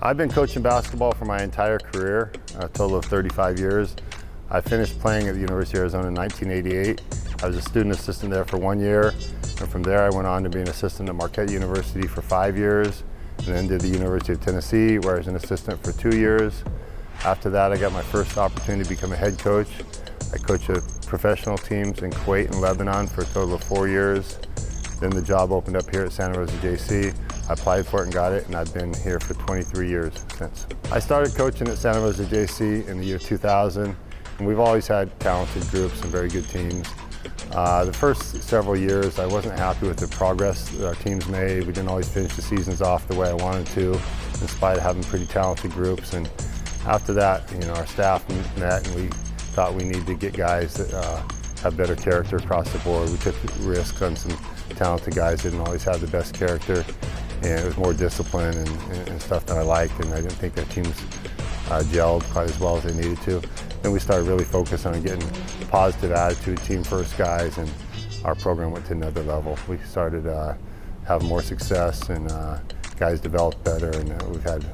I've been coaching basketball for my entire career, a total of 35 years. I finished playing at the University of Arizona in 1988. I was a student assistant there for 1 year, and from there I went on to be an assistant at Marquette University for 5 years, and then did the University of Tennessee, where I was an assistant for 2 years. After that, I got my first opportunity to become a head coach. I coached professional teams in Kuwait and Lebanon for a total of 4 years. Then the job opened up here at Santa Rosa JC. I applied for it and got it, and I've been here for 23 years since. I started coaching at Santa Rosa JC in the year 2000, and we've always had talented groups and very good teams. The first several years, I wasn't happy with the progress that our teams made. We didn't always finish the seasons off the way I wanted to, in spite of having pretty talented groups. And after that, our staff met, and we thought we needed to get guys that have better character across the board. We took risks on some talented guys that didn't always have the best character, and it was more discipline and stuff that I liked, and I didn't think their teams gelled quite as well as they needed to. Then we started really focusing on getting positive attitude, team first guys, and our program went to another level. We started having more success, and guys developed better, and we've had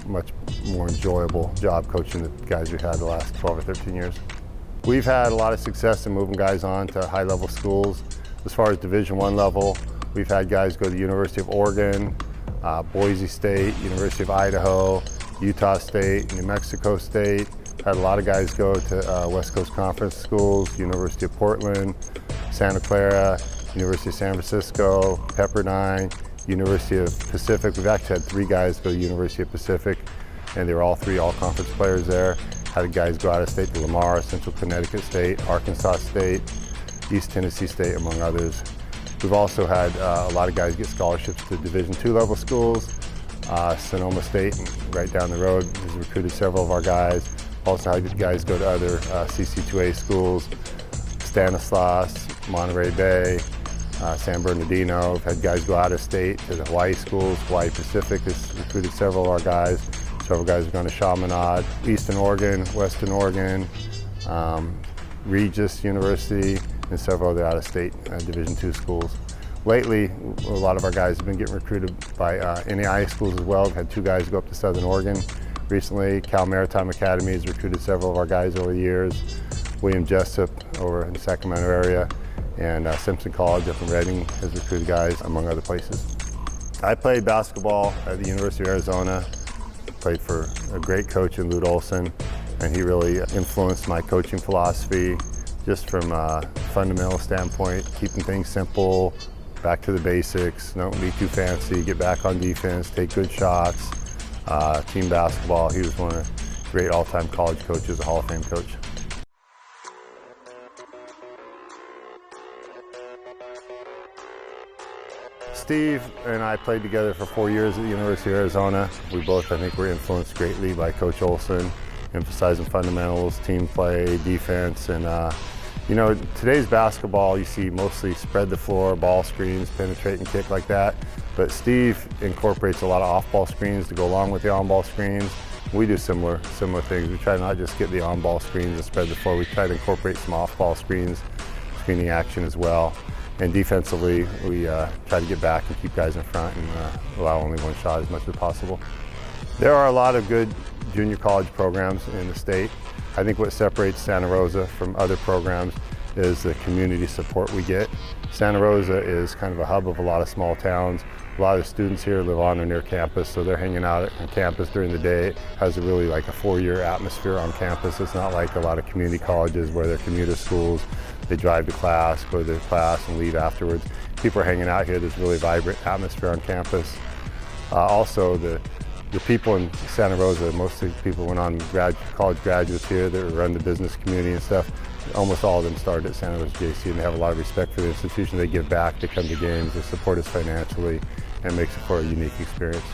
much more enjoyable job coaching the guys we've had the last 12 or 13 years. We've had a lot of success in moving guys on to high-level schools. As far as Division I level, we've had guys go to the University of Oregon, Boise State, University of Idaho, Utah State, New Mexico State. Had a lot of guys go to West Coast Conference schools, University of Portland, Santa Clara, University of San Francisco, Pepperdine, University of Pacific. We've actually had 3 guys go to University of Pacific, and they were all 3 all-conference players there. Had guys go out of state to Lamar, Central Connecticut State, Arkansas State, East Tennessee State, among others. We've also had a lot of guys get scholarships to Division II level schools. Sonoma State, right down the road, has recruited several of our guys. Also had guys go to other CC2A schools, Stanislaus, Monterey Bay, San Bernardino. We've had guys go out of state to the Hawaii schools. Hawaii Pacific has recruited several of our guys. Several guys have gone to Chaminade, Eastern Oregon, Western Oregon, Regis University, and several other out-of-state Division II schools. Lately, a lot of our guys have been getting recruited by NAIA schools as well. We've had 2 guys go up to Southern Oregon recently. Cal Maritime Academy has recruited several of our guys over the years. William Jessup over in the Sacramento area, and Simpson College up in Redding has recruited guys, among other places. I played basketball at the University of Arizona. Played for a great coach in Lute Olson, and he really influenced my coaching philosophy, just from a fundamental standpoint, keeping things simple, back to the basics, don't be too fancy, get back on defense, take good shots, team basketball. He was one of the great all-time college coaches, a Hall of Fame coach. Steve and I played together for 4 years at the University of Arizona. We both, I think, were influenced greatly by Coach Olson, emphasizing fundamentals, team play, defense, and today's basketball, you see mostly spread the floor, ball screens, penetrate and kick like that. But Steve incorporates a lot of off-ball screens to go along with the on-ball screens. We do similar things. We try not just get the on-ball screens and spread the floor. We try to incorporate some off-ball screens, screening action as well. And defensively, we try to get back and keep guys in front and allow only one shot as much as possible. There are a lot of good junior college programs in the state. I think what separates Santa Rosa from other programs is the community support we get. Santa Rosa is kind of a hub of a lot of small towns. A lot of the students here live on or near campus, so they're hanging out on campus during the day. It has a really like a 4-year atmosphere on campus. It's not like a lot of community colleges where they're commuter schools. They drive to class, go to their class, and leave afterwards. People are hanging out here. There's a really vibrant atmosphere on campus. Also, the people in Santa Rosa, most of the people went on college graduates here that run the business community and stuff. Almost all of them started at Santa Rosa JC, and they have a lot of respect for the institution. They give back, they come to games, they support us financially, and it makes it for a unique experience.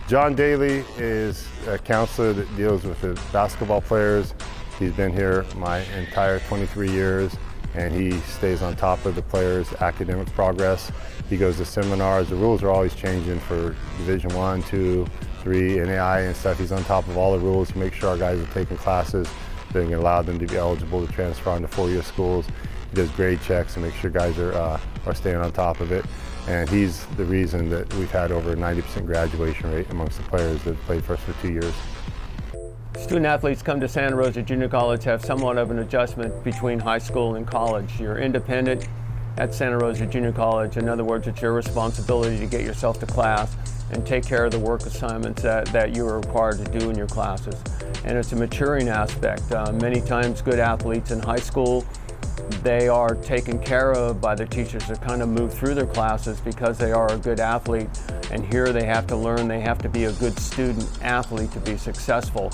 John Daly is a counselor that deals with the basketball players. He's been here my entire 23 years, and he stays on top of the players' academic progress. He goes to seminars. The rules are always changing for Division I, II, III, NAI and stuff. He's on top of all the rules. He makes sure our guys are taking classes that can allow them to be eligible to transfer on to 4-year schools. He does grade checks and makes sure guys are staying on top of it. And he's the reason that we've had over a 90% graduation rate amongst the players that have played for us for 2 years. Student athletes come to Santa Rosa Junior College have somewhat of an adjustment between high school and college. You're independent at Santa Rosa Junior College. In other words, it's your responsibility to get yourself to class and take care of the work assignments that you are required to do in your classes. And it's a maturing aspect. Many times good athletes in high school, they are taken care of by their teachers to kind of move through their classes because they are a good athlete. And here they have to learn, they have to be a good student athlete to be successful,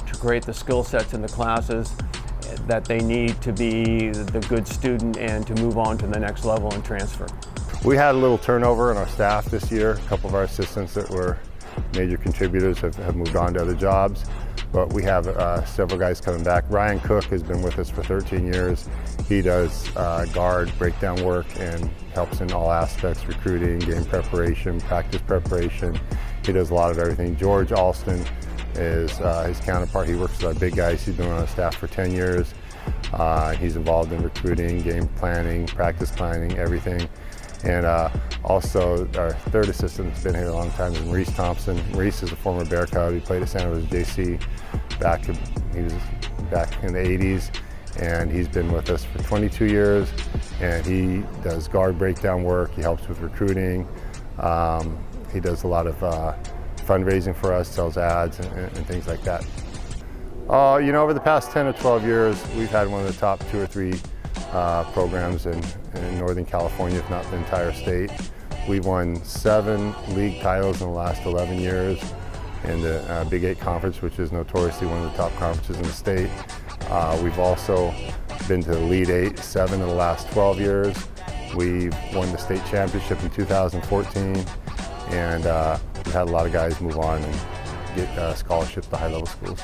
to create the skill sets in the classes that they need to be the good student and to move on to the next level and transfer. We had a little turnover in our staff this year. A couple of our assistants that were major contributors have moved on to other jobs, but we have several guys coming back. Ryan Cook has been with us for 13 years. He does guard, breakdown work, and helps in all aspects: recruiting, game preparation, practice preparation. He does a lot of everything. George Alston is his counterpart. He works with our big guys. He's been on our staff for 10 years. He's involved in recruiting, game planning, practice planning, everything. And also our third assistant that's been here a long time is Maurice Thompson. Maurice is a former Bear Cub. He played at Santa Rosa JC he was back in the 80s, and he's been with us for 22 years. And he does guard breakdown work. He helps with recruiting. He does a lot of fundraising for us, sells ads and things like that. You know, over the past 10 or 12 years, we've had one of the top 2 or 3 programs in Northern California, if not the entire state. We've won 7 league titles in the last 11 years in the Big 8 Conference, which is notoriously one of the top conferences in the state. We've also been to the Elite 8 7 of the last 12 years. We've won the state championship in 2014, and we've had a lot of guys move on and get scholarships to high-level schools.